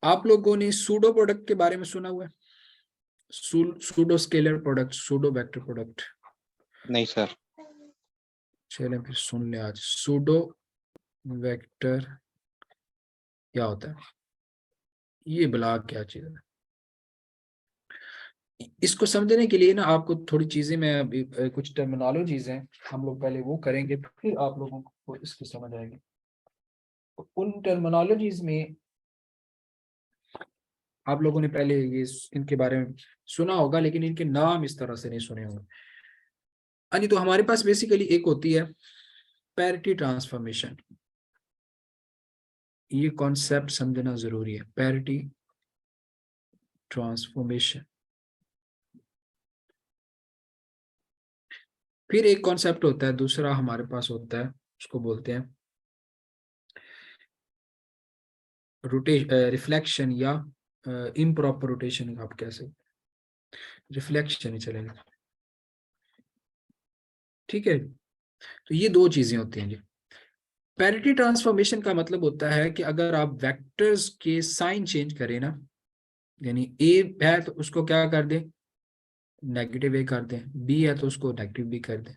आप लोगों ने सूडो प्रोडक्ट के बारे में सुना हुआ है? Pseudo scalar product, pseudo vector product. नहीं सर। चलें फिर सुन ले आज। सूडो वेक्टर क्या होता है, ये बला क्या चीज है। इसको समझने के लिए ना आपको थोड़ी चीजें, मैं अभी कुछ टर्मिनोलॉजीज हैं, हम लोग पहले वो करेंगे, फिर आप लोगों को इसकी समझ आएगी। तो उन टर्मिनोलॉजीज में आप लोगों ने पहले ये इनके बारे में सुना होगा, लेकिन इनके नाम इस तरह से नहीं सुने होंगे। हाँ जी, तो हमारे पास बेसिकली एक होती है पैरिटी ट्रांसफॉर्मेशन। ये कॉन्सेप्ट समझना जरूरी है, पैरिटी ट्रांसफॉर्मेशन। फिर एक कॉन्सेप्ट होता है दूसरा हमारे पास होता है, उसको बोलते हैं रिफ्लेक्शन या इम्प्रॉपर रोटेशन, आप कह सकते, रिफ्लेक्शन ही चलेगा। ठीक है, तो ये दो चीजें होती हैं जी। पैरिटी ट्रांसफॉर्मेशन का मतलब होता है कि अगर आप वेक्टर्स के साइन चेंज करें ना, यानी ए है तो उसको क्या कर दें, नेगेटिव ए कर दें, बी है तो उसको नेगेटिव बी कर दें।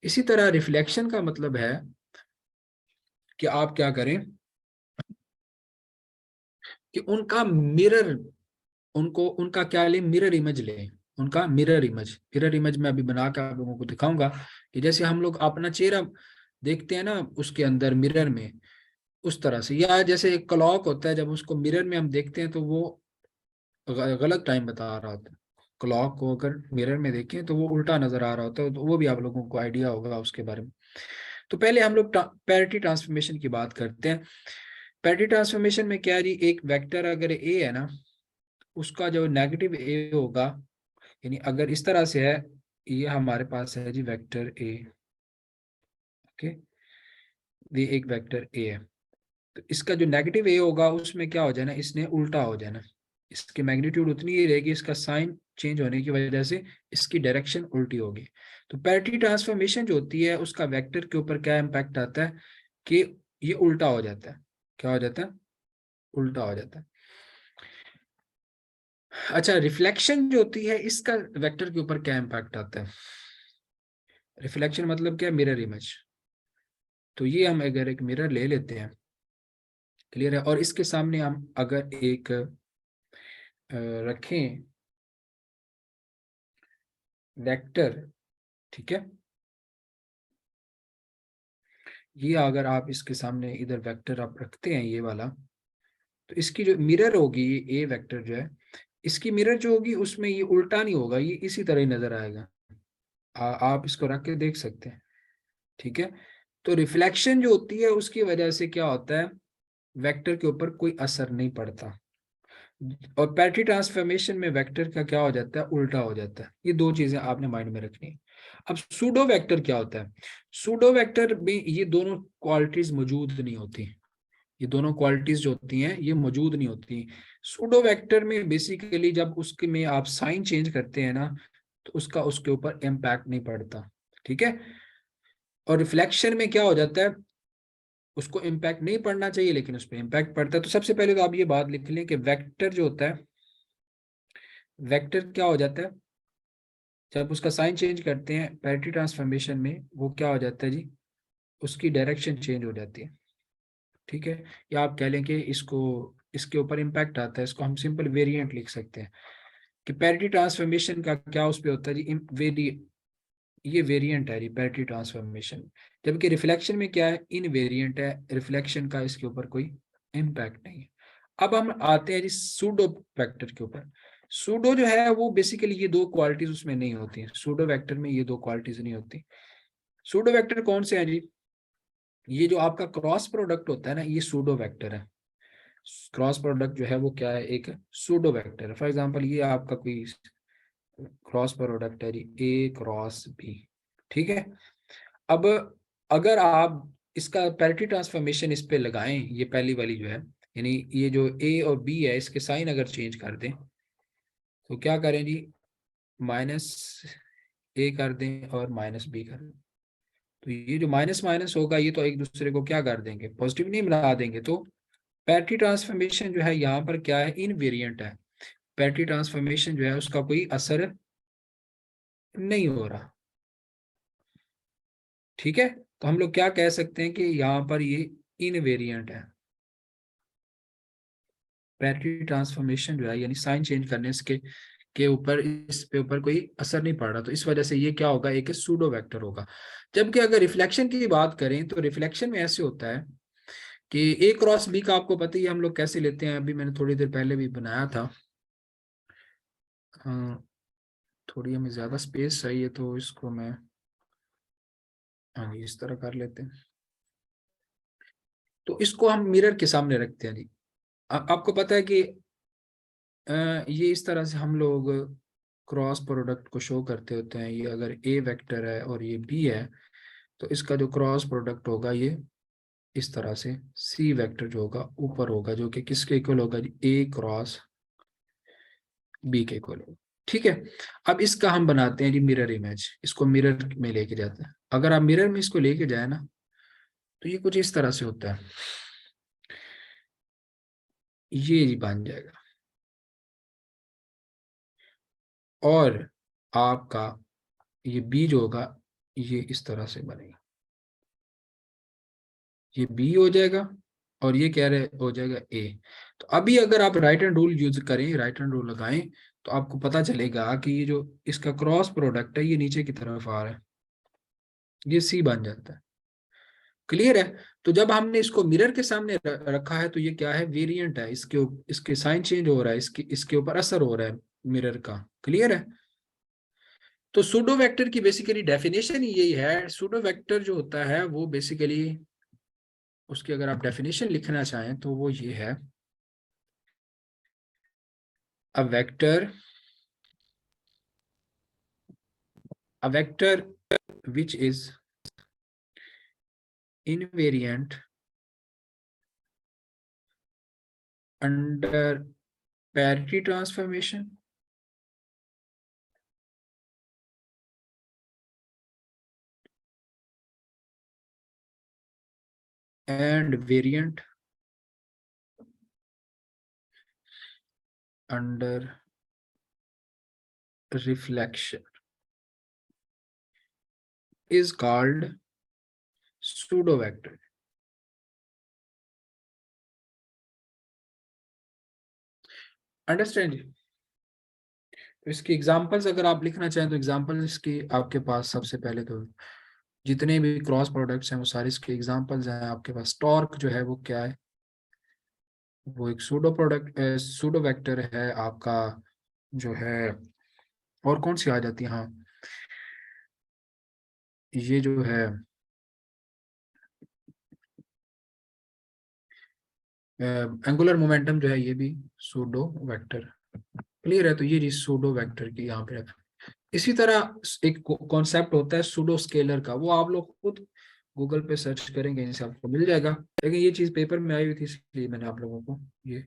इसी तरह रिफ्लेक्शन का मतलब है कि आप क्या करें कि उनका मिरर, उनको उनका क्या लें, मिरर इमेज लें। उनका मिरर इमेज मैं अभी बना कर आप लोगों को दिखाऊंगा कि जैसे हम लोग अपना चेहरा देखते हैं ना उसके अंदर मिरर में, उस तरह से। या जैसे एक क्लॉक होता है, जब उसको मिरर में हम देखते हैं तो वो गलत टाइम बता रहा होता है। क्लॉक को अगर मिरर में देखें तो वो उल्टा नजर आ रहा होता है, तो वो भी आप लोगों को आइडिया होगा उसके बारे में। तो पहले हम लोग पैरिटी ट्रांसफॉर्मेशन की बात करते हैं। पैरिटी ट्रांसफॉर्मेशन में क्या है जी, एक वेक्टर अगर ए है ना, उसका जो नेगेटिव ए होगा, यानी अगर इस तरह से है, ये हमारे पास है जी वेक्टर ए। ओके, ये एक वेक्टर ए है, तो इसका जो नेगेटिव ए होगा उसमें क्या हो जाए ना, इसने उल्टा हो जाए ना, इसकी मैग्नीट्यूड उतनी ही रहेगी, इसका साइन चेंज होने की वजह से इसकी डायरेक्शन उल्टी होगी। तो पैरिटी ट्रांसफॉर्मेशन जो होती है उसका वेक्टर के ऊपर क्या इम्पैक्ट आता है कि ये उल्टा हो जाता है। क्या हो जाता है, उल्टा हो जाता है। अच्छा, रिफ्लेक्शन जो होती है इसका वेक्टर के ऊपर क्या इम्पैक्ट आता है। रिफ्लेक्शन मतलब क्या, मिरर इमेज। तो ये हम अगर एक मिरर ले लेते हैं, क्लियर है, और इसके सामने हम अगर एक रखें वेक्टर, ठीक है, ये अगर आप इसके सामने इधर वेक्टर आप रखते हैं ये वाला, तो इसकी जो मिरर होगी, ये ए वेक्टर जो है, इसकी मिरर जो होगी उसमें ये उल्टा नहीं होगा, ये इसी तरह ही नजर आएगा। आप इसको रख के देख सकते हैं। ठीक है, तो रिफ्लेक्शन जो होती है उसकी वजह से क्या होता है, वेक्टर के ऊपर कोई असर नहीं पड़ता, और पैरिटी ट्रांसफॉर्मेशन में वेक्टर का क्या हो जाता है, उल्टा हो जाता है। ये दो चीजें आपने माइंड में रखनी है। अब सूडो वेक्टर क्या होता है, सूडो वेक्टर में ये दोनों क्वालिटीज मौजूद नहीं होती, ये दोनों क्वालिटीज जो होती हैं ये मौजूद नहीं होती। सूडो वेक्टर में बेसिकली जब उसके में आप साइन चेंज करते हैं ना, तो उसका उसके ऊपर इम्पैक्ट नहीं पड़ता। ठीक है, और रिफ्लेक्शन में क्या हो जाता है, उसको इम्पैक्ट नहीं पड़ना चाहिए लेकिन उस पर इम्पैक्ट पड़ता है। तो सबसे पहले तो आप ये बात लिख लें कि वेक्टर जो होता है, वेक्टर क्या हो जाता है, जब उसका साइन चेंज करते हैं पैरिटी ट्रांसफॉर्मेशन में, वो क्या हो जाता है जी, उसकी डायरेक्शन चेंज हो जाती है। ठीक है, या आप कह लें कि इसको, इसके ऊपर इम्पैक्ट आता है, इसको हम सिंपल वेरिएंट लिख सकते हैं कि पैरिटी ट्रांसफॉर्मेशन का क्या उस पर होता है जी, ये वेरिएंट है जी पैरिटी ट्रांसफॉर्मेशन। जबकि रिफ्लेक्शन में क्या है, इन वेरिएंट है, रिफ्लेक्शन का इसके ऊपर कोई इम्पैक्ट नहीं है। अब हम आते हैं जी सूडो वेक्टर के ऊपर। सूडो जो है वो बेसिकली ये दो क्वालिटीज उसमें नहीं होती हैं, सूडो वेक्टर में ये दो क्वालिटीज नहीं होती। सूडो वेक्टर कौन से हैं जी, ये जो आपका क्रॉस प्रोडक्ट होता है ना, ये सूडो वेक्टर है। क्रॉस प्रोडक्ट जो है वो क्या है, एक सूडो वेक्टर है। फॉर एग्जांपल ये आपका कोई क्रॉस प्रोडक्ट है जी, ए क्रॉस बी। ठीक है, अब अगर आप इसका पैरिटी ट्रांसफॉर्मेशन इस पे लगाएं, ये पहली वाली जो है, यानी ये जो ए और बी है इसके साइन अगर चेंज कर दें, तो क्या करें जी, माइनस ए कर दें और माइनस बी कर दें, तो ये जो माइनस माइनस होगा ये तो एक दूसरे को क्या कर देंगे, पॉजिटिव नहीं बना देंगे। तो पैरेटी ट्रांसफॉर्मेशन जो है यहाँ पर क्या है, इनवेरिएंट है। पैरेटी ट्रांसफॉर्मेशन जो है उसका कोई असर नहीं हो रहा। ठीक है, तो हम लोग क्या कह सकते हैं कि यहाँ पर ये इनवेरिएंट है। पैरेटी ट्रांसफॉर्मेशन जो है यानी साइन चेंज करने से के ऊपर इस पे ऊपर कोई असर नहीं पड़ रहा, तो इस वजह से ये क्या होगा, एक सूडो वेक्टर होगा। जबकि अगर रिफ्लेक्शन की बात करें तो रिफ्लेक्शन में ऐसे होता है कि ए क्रॉस बी का आपको पता ही है हम लोग कैसे लेते हैं, अभी मैंने थोड़ी देर पहले भी बनाया था। थोड़ी हमें ज्यादा स्पेस चाहिए तो इसको मैं हाँ इस तरह कर लेते हैं। तो इसको हम मिरर के सामने रखते हैं जी। आपको पता है कि ये इस तरह से हम लोग क्रॉस प्रोडक्ट को शो करते होते हैं। ये अगर ए वेक्टर है और ये बी है, तो इसका जो क्रॉस प्रोडक्ट होगा ये इस तरह से सी वेक्टर जो होगा ऊपर होगा, जो कि किसके इक्वल होगा, ए क्रॉस बी के इक्वल होगा। ठीक है, अब इसका हम बनाते हैं जी मिरर इमेज, इसको मिरर में लेके जाते हैं। अगर आप मिरर में इसको लेके जाए ना, तो ये कुछ इस तरह से होता है, ये जी बन जाएगा। और आपका ये बी जो होगा ये इस तरह से बनेगा, ये बी हो जाएगा और ये क्या रहे हो जाएगा ए। तो अभी अगर आप राइट हैंड रूल यूज करें, राइट हैंड रूल लगाएं, तो आपको पता चलेगा कि ये जो इसका क्रॉस प्रोडक्ट है ये नीचे की तरफ आ रहा है, ये सी बन जाता है। क्लियर है। तो जब हमने इसको मिरर के सामने रखा है तो ये क्या है, वेरिएंट है, इसके साइन चेंज हो रहा है, इसके ऊपर असर हो रहा है मिरर का। क्लियर है। तो सूडो वेक्टर की बेसिकली डेफिनेशन ही यही है। सूडो वेक्टर जो होता है वो बेसिकली, उसकी अगर आप डेफिनेशन लिखना चाहें तो वो ये है, a vector a vector which is invariant under parity transformation and variant under reflection is called pseudo vector। Understand. तो इसकी एग्जांपल्स अगर आप लिखना चाहें तो एग्जांपल्स की आपके पास सबसे पहले तो जितने भी क्रॉस प्रोडक्ट्स हैं वो सारे इसके एग्जांपल्स हैं आपके पास। टॉर्क जो है वो क्या है, वो एक सूडो प्रोडक्ट सूडो वेक्टर है आपका जो है। और कौन सी आ जाती है, हाँ ये जो है एंगुलर मोमेंटम जो है ये भी सूडो वेक्टर। क्लियर है। तो ये सूडो वेक्टर की यहाँ पे इसी तरह एक कॉन्सेप्ट होता है सूडो स्केलर का, वो आप लोग खुद गूगल पे सर्च करेंगे इनसे आपको मिल जाएगा। लेकिन ये चीज पेपर में आई हुई थी इसलिए मैंने आप लोगों को ये